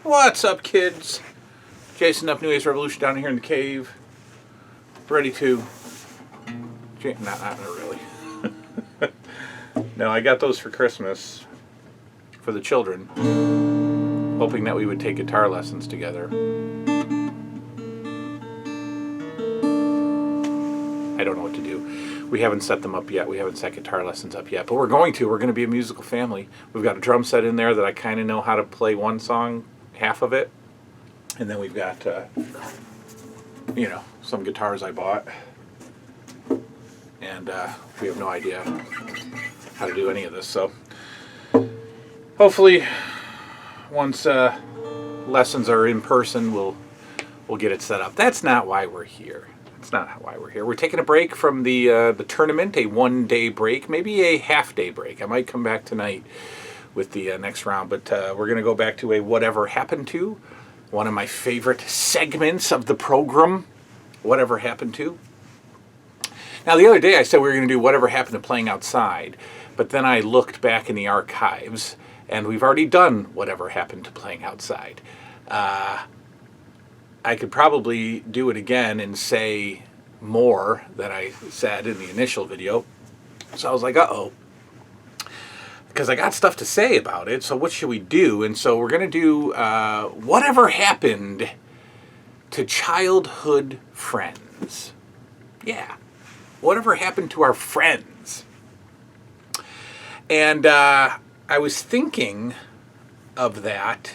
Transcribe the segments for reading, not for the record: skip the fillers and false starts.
What's up, kids? Jason up New Age Revolution down here in the cave. Ready to... Not really. No, I got those for Christmas for the children, hoping that we would take guitar lessons together. I don't know what to do. We haven't set them up yet. We haven't set guitar lessons up yet, but we're going to. We're going to be a musical family. We've got a drum set in there that I kind of know how to play one song, half of it. And then we've got, some guitars I bought. And we have no idea how to do any of this. So hopefully once lessons are in person, we'll get it set up. That's not why we're here. That's not why we're here. We're taking a break from the tournament, a one-day break, maybe a half-day break. I might come back tonight with the next round, but we're going to go back to a Whatever Happened To, one of my favorite segments of the program, Whatever Happened To. Now, the other day I said we were going to do Whatever Happened to Playing Outside, but then I looked back in the archives, and we've already done Whatever Happened to Playing Outside. I could probably do it again and say more than I said in the initial video. So I was like, uh-oh. Because I got stuff to say about it, so what should we do? And so we're going to do Whatever Happened to Childhood Friends. Yeah. Whatever happened to our friends? And I was thinking of that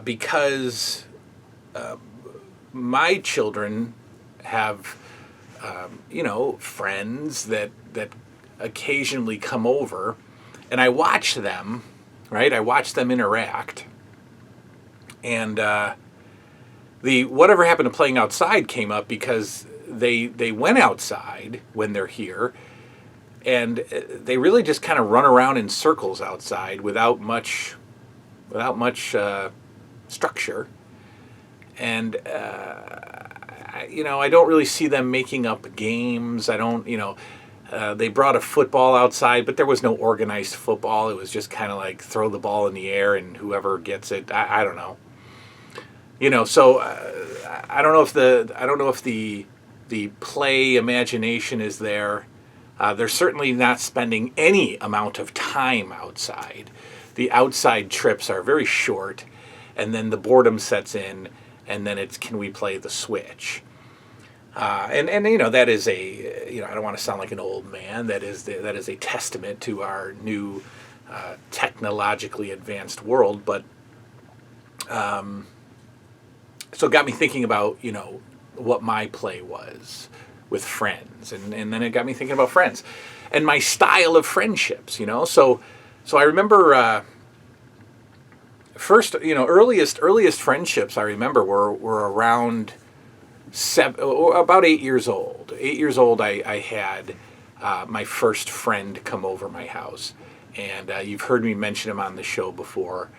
because my children have, friends that occasionally come over, and I watch them, right? I watch them interact. And the Whatever Happened to Playing Outside came up because they went outside when they're here, and they really just kind of run around in circles outside without much structure. And I don't really see them making up games. I don't, they brought a football outside, but there was no organized football. It was just kind of like throw the ball in the air and whoever gets it. I don't know. So I don't know if the play imagination is there. They're certainly not spending any amount of time outside. The outside trips are very short, and then the boredom sets in, and then it's, can we play the Switch? And that is I don't want to sound like an old man. That is a testament to our new technologically advanced world. But so it got me thinking about what my play was with friends, and then it got me thinking about friends and my style of friendships. So I remember. First, earliest friendships I remember were around about 8 years old. 8 years old, I had my first friend come over my house, and you've heard me mention him on the show before.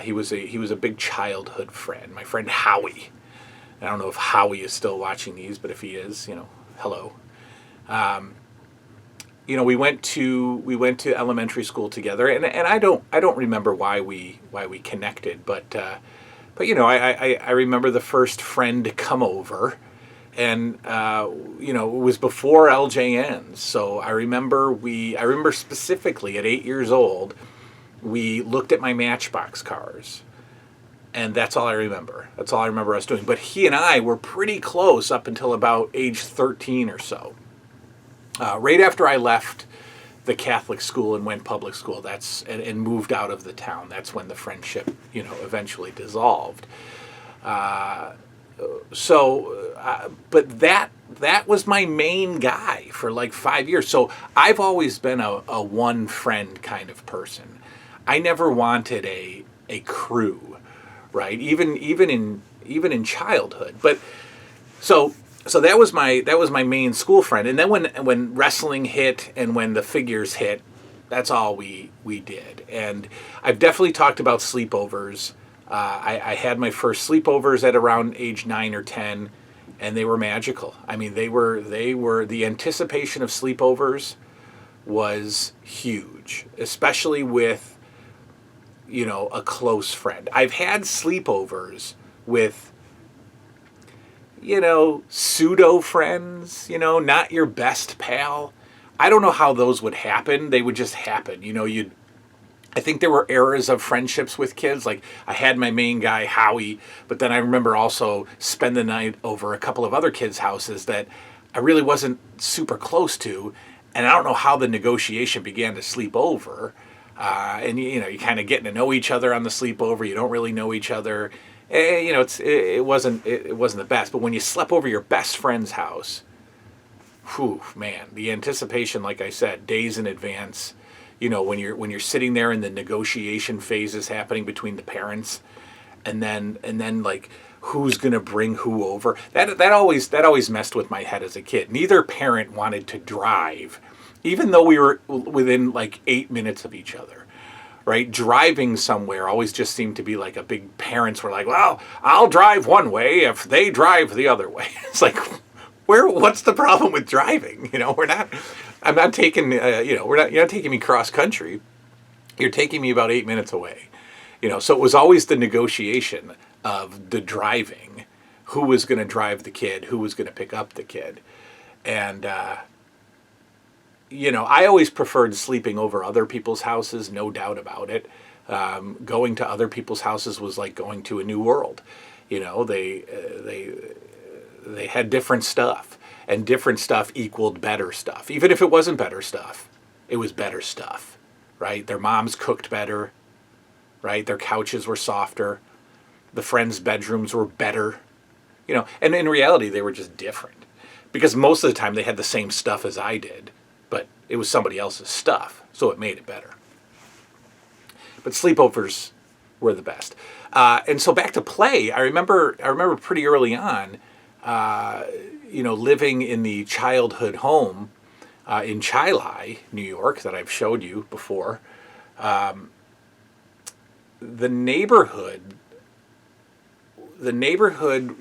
He was a big childhood friend, my friend Howie. I don't know if Howie is still watching these, but if he is, hello. We went to elementary school together, and I don't remember why we connected, but I remember the first friend to come over, and it was before LJNs, so I remember specifically at 8 years old, we looked at my Matchbox cars, and that's all I remember. That's all I remember us doing. But he and I were pretty close up until about age 13 or so. Right after I left the Catholic school and went public school, and moved out of the town, that's when the friendship, eventually dissolved. But that was my main guy for like 5 years. So I've always been a one friend kind of person. I never wanted a crew, right? Even in childhood. But so that was my main school friend. And then when wrestling hit and when the figures hit, that's all we did. And I've definitely talked about sleepovers. I had my first sleepovers at around age 9 or 10, and they were magical. I mean, they were the anticipation of sleepovers was huge, especially with a close friend. I've had sleepovers with, pseudo friends, not your best pal. I don't know how those would happen. They would just happen. I think there were eras of friendships with kids. Like I had my main guy, Howie, but then I remember also spend the night over a couple of other kids' houses that I really wasn't super close to. And I don't know how the negotiation began to sleep over. And you kind of getting to know each other on the sleepover. You don't really know each other. It wasn't the best. But when you slept over your best friend's house, whew, man, the anticipation, like I said, days in advance. When you're sitting there and the negotiation phase is happening between the parents, and then like who's gonna bring who over. That always messed with my head as a kid. Neither parent wanted to drive, even though we were within like 8 minutes of each other. Right? Driving somewhere always just seemed to be like a big, parents were like, well, I'll drive one way if they drive the other way. It's like, what's the problem with driving? I'm not taking, you're not taking me cross country. You're taking me about 8 minutes away. So it was always the negotiation of the driving, who was going to drive the kid, who was going to pick up the kid. And, I always preferred sleeping over other people's houses, no doubt about it. Going to other people's houses was like going to a new world. They had different stuff, and different stuff equaled better stuff. Even if it wasn't better stuff, it was better stuff, right? Their moms cooked better, right? Their couches were softer. The friends' bedrooms were better, and in reality, they were just different because most of the time they had the same stuff as I did, but it was somebody else's stuff, so it made it better. But sleepovers were the best. And so back to play, I remember pretty early on, living in the childhood home in Chilai, New York, that I've showed you before. The neighborhood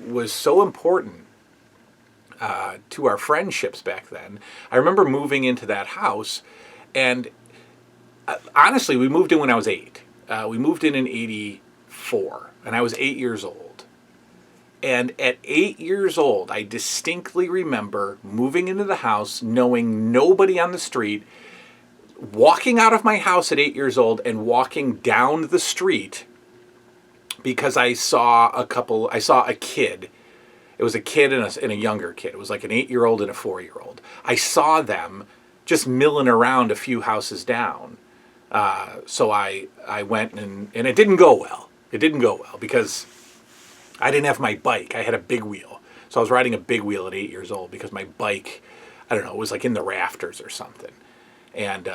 was so important to our friendships back then. I remember moving into that house, and honestly, we moved in when I was 8. We moved in '84, and I was 8 years old. And at 8 years old, I distinctly remember moving into the house, knowing nobody on the street, walking out of my house at 8 years old and walking down the street because I saw a kid. It was a kid and a younger kid. It was like an 8-year-old and a 4-year-old. I saw them just milling around a few houses down. So I went and it didn't go well. It didn't go well because I didn't have my bike. I had a big wheel. So I was riding a big wheel at 8 years old because my bike, I don't know, it was like in the rafters or something. And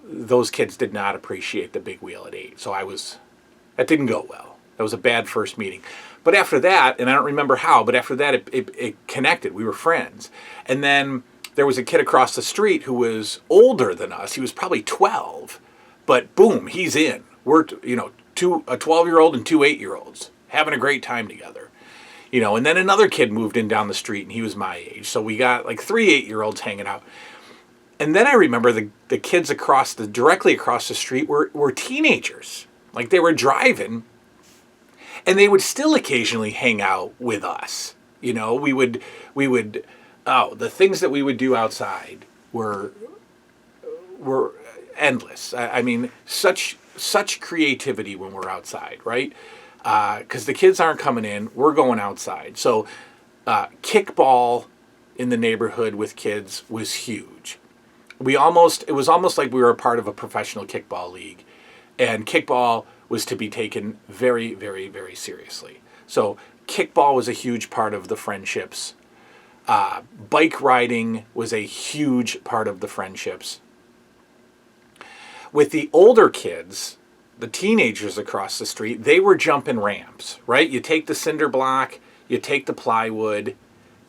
those kids did not appreciate the big wheel at 8. So that didn't go well. That was a bad first meeting. But after that, and I don't remember how, but after that it connected. We were friends. And then there was a kid across the street who was older than us. He was probably 12. But boom, he's in. We're, a 12-year-old and 2 8-year-olds having a great time together. And then another kid moved in down the street and he was my age. So we got like 3 8-year-olds hanging out. And then I remember the kids directly across the street were teenagers. Like they were driving and they would still occasionally hang out with us. We would, the things that we would do outside were endless. I mean, such creativity when we're outside, right? Because the kids aren't coming in, we're going outside. So kickball in the neighborhood with kids was huge. It was almost like we were a part of a professional kickball league, and kickball was to be taken very, very, very seriously. So kickball was a huge part of the friendships. Bike riding was a huge part of the friendships. With the older kids, the teenagers across the street, they were jumping ramps, right? You take the cinder block, you take the plywood,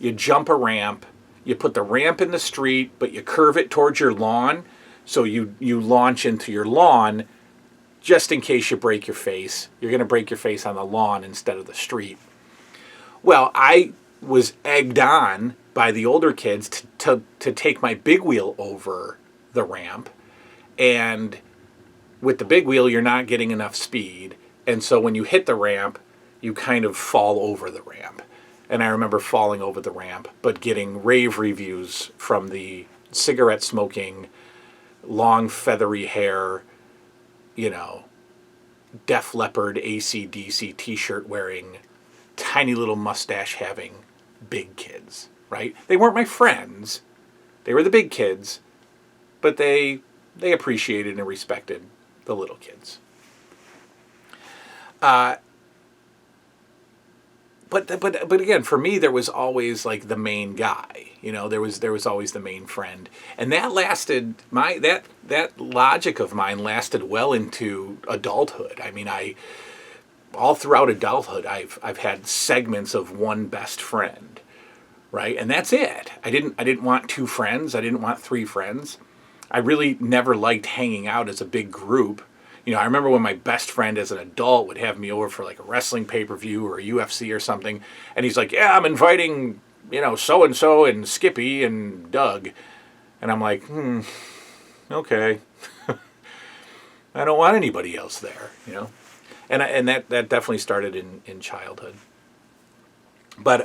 you jump a ramp, you put the ramp in the street, but you curve it towards your lawn, so you launch into your lawn just in case you break your face. You're going to break your face on the lawn instead of the street. Well, I was egged on by the older kids to take my big wheel over the ramp, and with the big wheel, you're not getting enough speed. And so when you hit the ramp, you kind of fall over the ramp. And I remember falling over the ramp, but getting rave reviews from the cigarette smoking, long feathery hair, you know, Def Leppard AC/DC t-shirt wearing, tiny little mustache having big kids, right? They weren't my friends. They were the big kids, but they appreciated and respected the little kids. But again, for me, there was always like the main guy. You know, there was always the main friend, and that lasted. That logic of mine lasted well into adulthood. I mean, all throughout adulthood, I've had segments of one best friend, right, and that's it. I didn't want two friends. I didn't want three friends. I really never liked hanging out as a big group. You know, I remember when my best friend as an adult would have me over for like a wrestling pay-per-view or a UFC or something, and he's like, yeah, I'm inviting, you know, so-and-so and Skippy and Doug. And I'm like, okay. I don't want anybody else there, you know. And that definitely started in childhood. But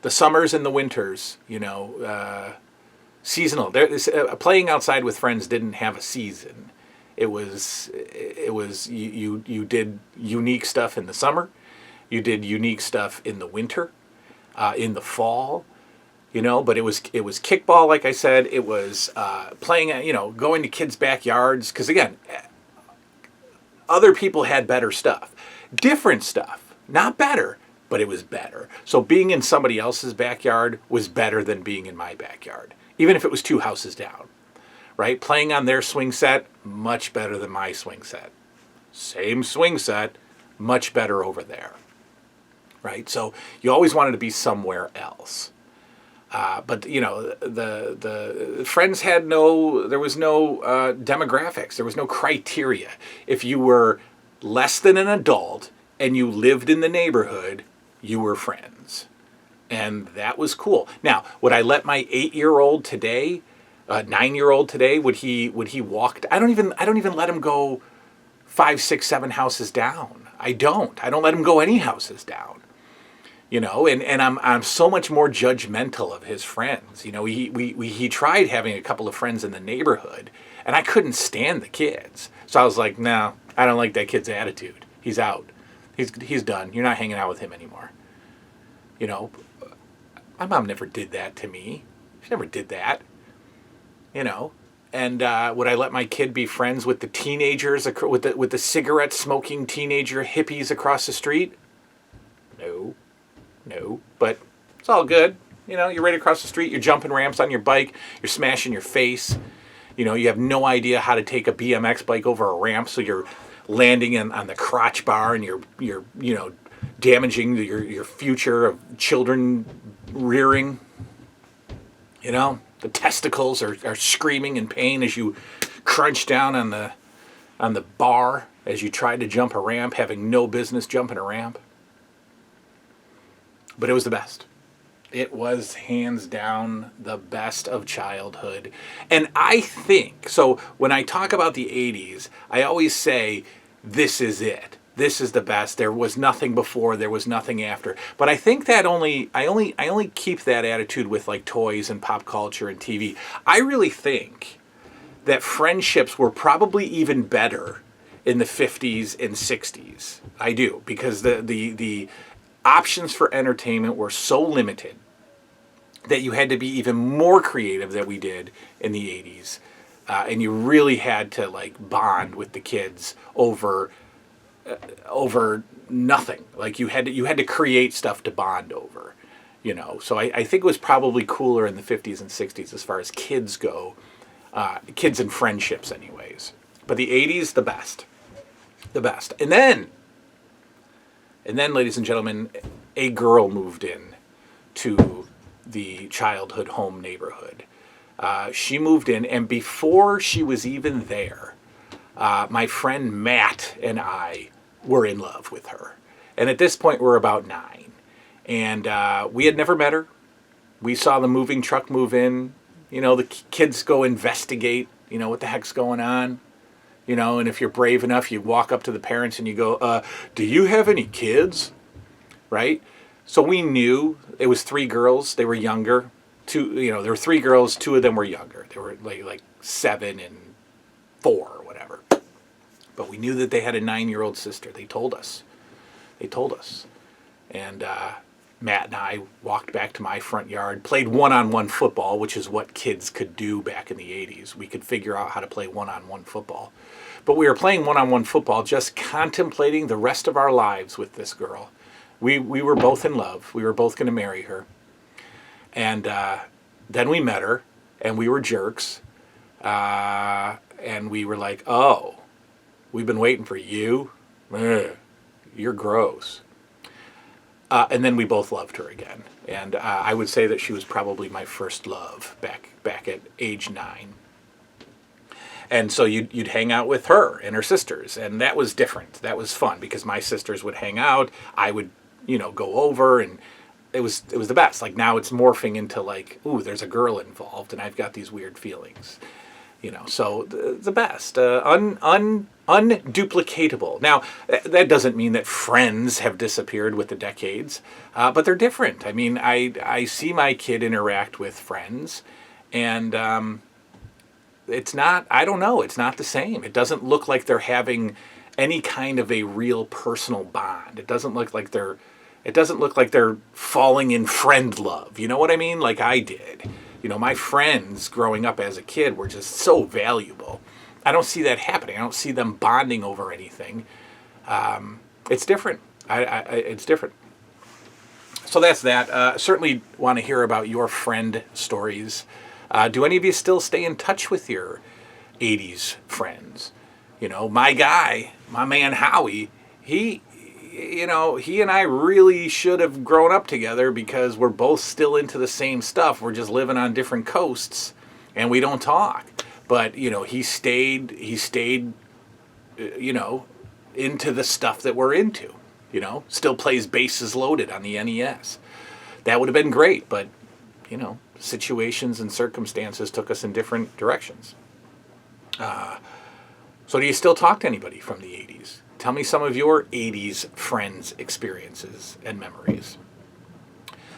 the summers and the winters, you know, seasonal. Playing outside with friends didn't have a season. It was you did unique stuff in the summer, you did unique stuff in the winter, in the fall, you know. But it was kickball, like I said. It was playing, you know, going to kids' backyards, because again, other people had better stuff, different stuff, not better, but it was better. So being in somebody else's backyard was better than being in my backyard, even if it was 2 houses down. Right? Playing on their swing set, much better than my swing set. Same swing set, much better over there. Right? So you always wanted to be somewhere else. But, you know, the friends had there was no demographics. There was no criteria. If you were less than an adult and you lived in the neighborhood, you were friends. And that was cool. Now, would I let my 8-year-old today, 9-year-old today, would he walk? I don't even let him go 5, 6, 7 houses down. I don't let him go any houses down. You know, and I'm so much more judgmental of his friends. You know, he tried having a couple of friends in the neighborhood, and I couldn't stand the kids. So I was like, no, I don't like that kid's attitude. He's out. He's done. You're not hanging out with him anymore. You know, my mom never did that to me. She never did that. You know, and would I let my kid be friends with the teenagers, with the cigarette smoking teenager hippies across the street? No, but it's all good. You know, you're right across the street, you're jumping ramps on your bike, you're smashing your face. You know, you have no idea how to take a BMX bike over a ramp, so you're landing on the crotch bar, and you're you know, damaging your future of children rearing. You know, the testicles are screaming in pain as you crunch down on the bar as you try to jump a ramp, having no business jumping a ramp. But it was the best. It was hands down the best of childhood. And I think, so when I talk about the 80s, I always say, this is it. This is the best. There was nothing before, there was nothing after. But I think that I only keep that attitude with like toys and pop culture and TV. I really think that friendships were probably even better in the 50s and 60s. I do, because the options for entertainment were so limited that you had to be even more creative than we did in the 80s. And you really had to like bond with the kids over nothing. Like you had to create stuff to bond over, you know. So I think it was probably cooler in the 50s and 60s as far as kids go, kids and friendships anyways. But the 80s, the best. And then, ladies and gentlemen, a girl moved in to the childhood home neighborhood. She moved in, and before she was even there, my friend Matt and I were in love with her. And at this point, we're about 9. And we had never met her. We saw the moving truck move in. You know, the kids go investigate, you know, what the heck's going on. And if you're brave enough, you walk up to the parents and you go, do you have any kids? Right? So we knew it was 3 girls. They were younger. There were 3 girls. 2 of them were younger. They were like 7 and 4 or whatever. But we knew that they had a 9-year-old sister. They told us. And Matt and I walked back to my front yard, played one-on-one football, which is what kids could do back in the 80s. We could figure out how to play one-on-one football. But we were playing one-on-one football, just contemplating the rest of our lives with this girl. We were both in love. We were both going to marry her. And then we met her, and we were jerks. And we were like, oh, we've been waiting for you? Ugh, you're gross. And then we both loved her again. And I would say that she was probably my first love back at age 9. And so you'd hang out with her and her sisters, and that was different. That was fun because my sisters would hang out. I would, go over, and it was the best. Like now it's morphing into like, ooh, there's a girl involved, and I've got these weird feelings. So the best, unduplicatable. Now, that doesn't mean that friends have disappeared with the decades, but they're different. I mean, I see my kid interact with friends, and it's not, I don't know, it's not the same. It doesn't look like they're having any kind of a real personal bond. It doesn't look like they're falling in friend love. You know what I mean? Like I did. My friends growing up as a kid were just so valuable. I don't see that happening. I don't see them bonding over anything. It's different. It's different. So that's that. Certainly want to hear about your friend stories. Do any of you still stay in touch with your 80s friends? My guy, my man Howie, he and I really should have grown up together because we're both still into the same stuff. We're just living on different coasts and we don't talk. But, he stayed, into the stuff that we're into, still plays Bases Loaded on the NES. That would have been great, but, situations and circumstances took us in different directions. So do you still talk to anybody from the 80s? Tell me some of your 80s friends' experiences and memories.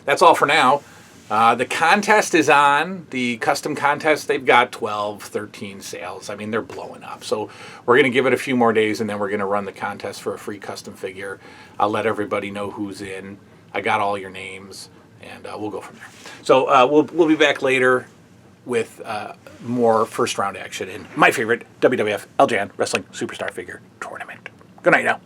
That's all for now. The contest is on. The custom contest, they've got 12, 13 sales. I mean, they're blowing up. So we're going to give it a few more days, and then we're going to run the contest for a free custom figure. I'll let everybody know who's in. I got all your names, and we'll go from there. So we'll be back later with more first-round action in my favorite WWF LJN Wrestling Superstar Figure Tournament. Good night now.